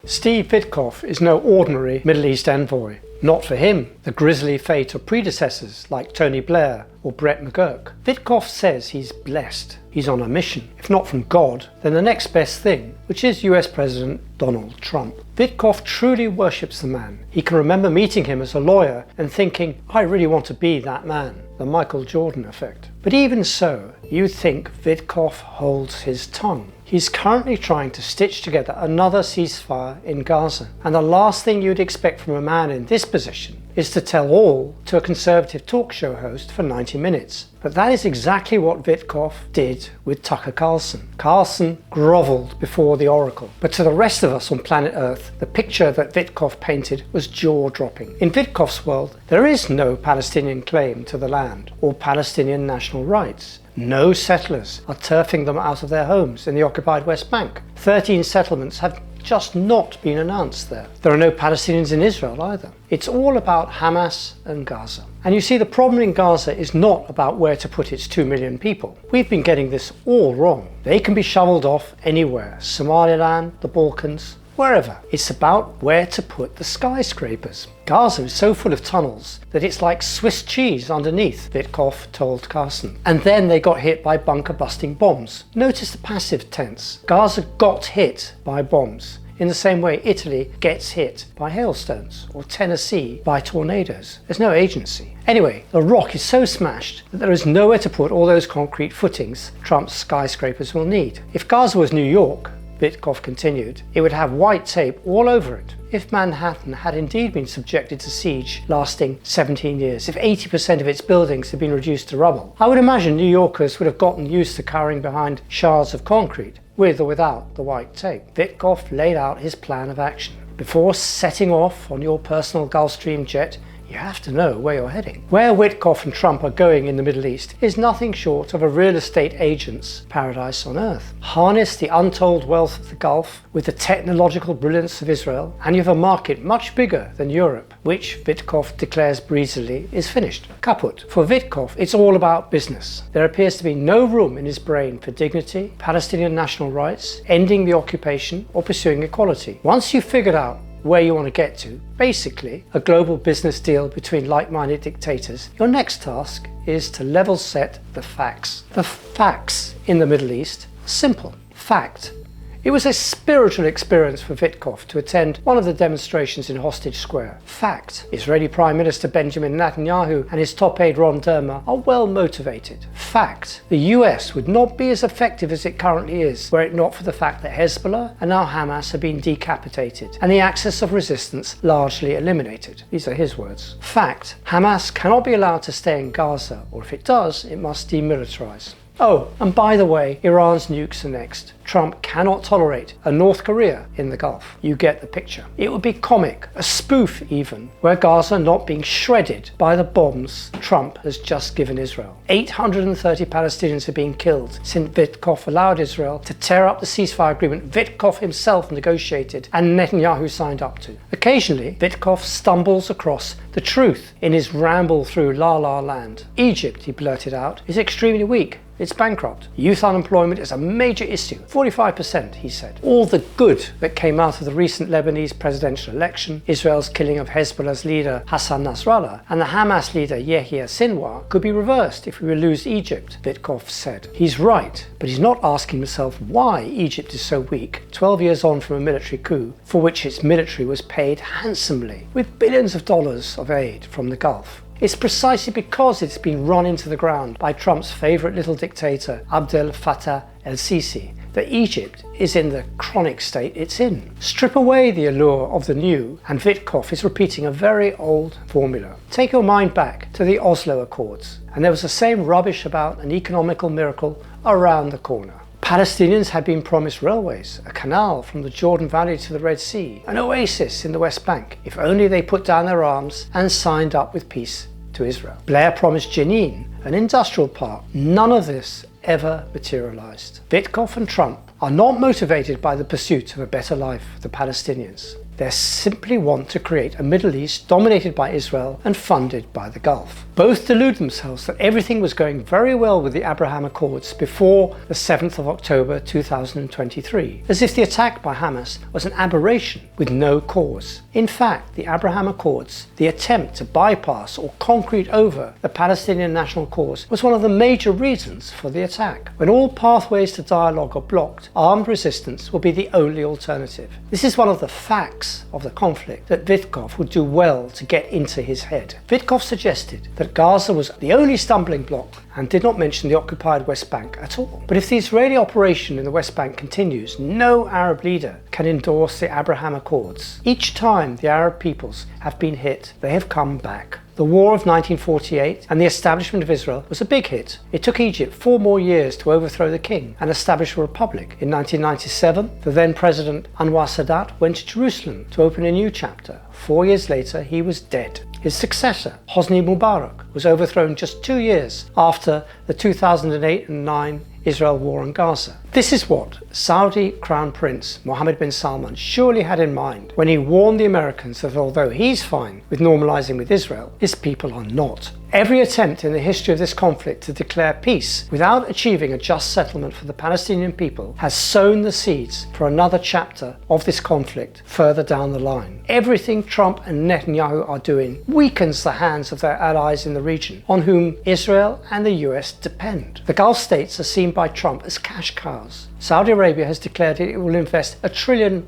Steve Witkoff is no ordinary Middle East envoy. Not for him, the grisly fate of predecessors like Tony Blair or Brett McGurk. Witkoff says he's blessed. He's on a mission, if not from God, then the next best thing, which is US President Donald Trump. Witkoff truly worships the man. He can remember meeting him as a lawyer and thinking, I really want to be that man. The Michael Jordan effect. But even so, you'd think Witkoff holds his tongue. He's currently trying to stitch together another ceasefire in Gaza. And the last thing you'd expect from a man in this position is to tell all to a conservative talk show host for 90 minutes. But that is exactly what Witkoff did with Tucker Carlson. Carlson grovelled before the oracle. But to the rest of us on planet Earth, the picture that Witkoff painted was jaw-dropping. In Witkoff's world, there is no Palestinian claim to the land or Palestinian national rights. No settlers are turfing them out of their homes in the occupied West Bank. 13 settlements have just not been announced there. There are no Palestinians in Israel either. It's all about Hamas and Gaza. And you see, the problem in Gaza is not about where to put its 2 million people. We've been getting this all wrong. They can be shoveled off anywhere. Somaliland, the Balkans, wherever. It's about where to put the skyscrapers. Gaza is so full of tunnels that it's like Swiss cheese underneath, Witkoff told Carlson. And then they got hit by bunker-busting bombs. Notice the passive tense. Gaza got hit by bombs, in the same way Italy gets hit by hailstones, or Tennessee by tornadoes. There's no agency. Anyway, the rock is so smashed that there is nowhere to put all those concrete footings Trump's skyscrapers will need. If Gaza was New York, Witkoff continued, it would have white tape all over it. If Manhattan had indeed been subjected to siege lasting 17 years, if 80% of its buildings had been reduced to rubble, I would imagine New Yorkers would have gotten used to cowering behind shards of concrete, with or without the white tape. Witkoff laid out his plan of action. Before setting off on your personal Gulfstream jet, you have to know where you're heading. Where Witkoff and Trump are going in the Middle East is nothing short of a real estate agent's paradise on earth. Harness the untold wealth of the Gulf with the technological brilliance of Israel, and you have a market much bigger than Europe, which Witkoff declares breezily is finished. Kaput. For Witkoff, it's all about business. There appears to be no room in his brain for dignity, Palestinian national rights, ending the occupation, or pursuing equality. Once you've figured out where you want to get to, basically a global business deal between like-minded dictators, your next task is to level set the facts. The facts in the Middle East are simple. Fact. It was a spiritual experience for Witkoff to attend one of the demonstrations in Hostage Square. Fact. Israeli Prime Minister Benjamin Netanyahu and his top aide Ron Dermer are well motivated. Fact. The US would not be as effective as it currently is were it not for the fact that Hezbollah and now Hamas have been decapitated and the axis of resistance largely eliminated. These are his words. Fact. Hamas cannot be allowed to stay in Gaza, or if it does, it must demilitarize. Oh, and by the way, Iran's nukes are next. Trump cannot tolerate a North Korea in the Gulf. You get the picture. It would be comic, a spoof even, were Gaza not being shredded by the bombs Trump has just given Israel. 830 Palestinians have been killed since Witkoff allowed Israel to tear up the ceasefire agreement Witkoff himself negotiated and Netanyahu signed up to. Occasionally, Witkoff stumbles across the truth in his ramble through La La Land. Egypt, he blurted out, is extremely weak. It's bankrupt. Youth unemployment is a major issue. 45%, he said. All the good that came out of the recent Lebanese presidential election, Israel's killing of Hezbollah's leader Hassan Nasrallah, and the Hamas leader Yahya Sinwar could be reversed if we lose Egypt, Witkoff said. He's right, but he's not asking himself why Egypt is so weak 12 years on from a military coup for which its military was paid handsomely with billions of dollars of aid from the Gulf. It's precisely because it's been run into the ground by Trump's favourite little dictator, Abdel Fattah el-Sisi, that Egypt is in the chronic state it's in. Strip away the allure of the new, and Witkoff is repeating a very old formula. Take your mind back to the Oslo Accords, and there was the same rubbish about an economical miracle around the corner. Palestinians had been promised railways, a canal from the Jordan Valley to the Red Sea, an oasis in the West Bank, if only they put down their arms and signed up with peace to Israel. Blair promised Jenin, an industrial park. None of this ever materialized. Witkoff and Trump are not motivated by the pursuit of a better life for the Palestinians. They simply want to create a Middle East dominated by Israel and funded by the Gulf. Both delude themselves that everything was going very well with the Abraham Accords before the 7th of October 2023, as if the attack by Hamas was an aberration with no cause. In fact, the Abraham Accords, the attempt to bypass or concrete over the Palestinian national cause, was one of the major reasons for the attack. When all pathways to dialogue are blocked, armed resistance will be the only alternative. This is one of the facts of the conflict that Witkoff would do well to get into his head. Witkoff suggested that Gaza was the only stumbling block and did not mention the occupied West Bank at all. But if the Israeli operation in the West Bank continues, no Arab leader can endorse the Abraham Accords. Each time the Arab peoples have been hit, they have come back. The War of 1948 and the establishment of Israel was a big hit. It took Egypt 4 more years to overthrow the king and establish a republic. In 1997, the then President Anwar Sadat went to Jerusalem to open a new chapter. 4 years later, he was dead. His successor, Hosni Mubarak, was overthrown just 2 years after the 2008 and 9 Israel war on Gaza. This is what Saudi Crown Prince Mohammed bin Salman surely had in mind when he warned the Americans that although he's fine with normalizing with Israel, his people are not. Every attempt in the history of this conflict to declare peace without achieving a just settlement for the Palestinian people has sown the seeds for another chapter of this conflict further down the line. Everything Trump and Netanyahu are doing weakens the hands of their allies in the region, on whom Israel and the US depend. The Gulf states are seen by Trump as cash cows. Saudi Arabia has declared it will invest $1 trillion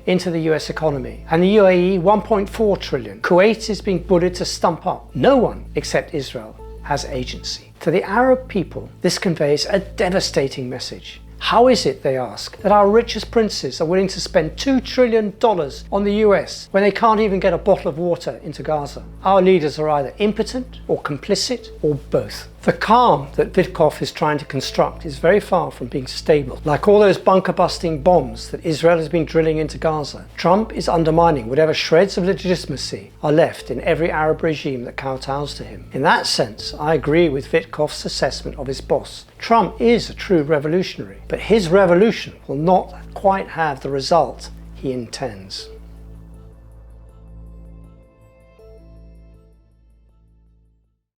into the US economy, and the UAE 1.4 trillion. Kuwait is being bullied to stump up. No one except Israel has agency. To the Arab people, this conveys a devastating message. How is it, they ask, that our richest princes are willing to spend $2 trillion on the US when they can't even get a bottle of water into Gaza? Our leaders are either impotent or complicit or both. The calm that Witkoff is trying to construct is very far from being stable. Like all those bunker-busting bombs that Israel has been drilling into Gaza, Trump is undermining whatever shreds of legitimacy are left in every Arab regime that kowtows to him. In that sense, I agree with Witkoff's assessment of his boss. Trump is a true revolutionary, but his revolution will not quite have the result he intends.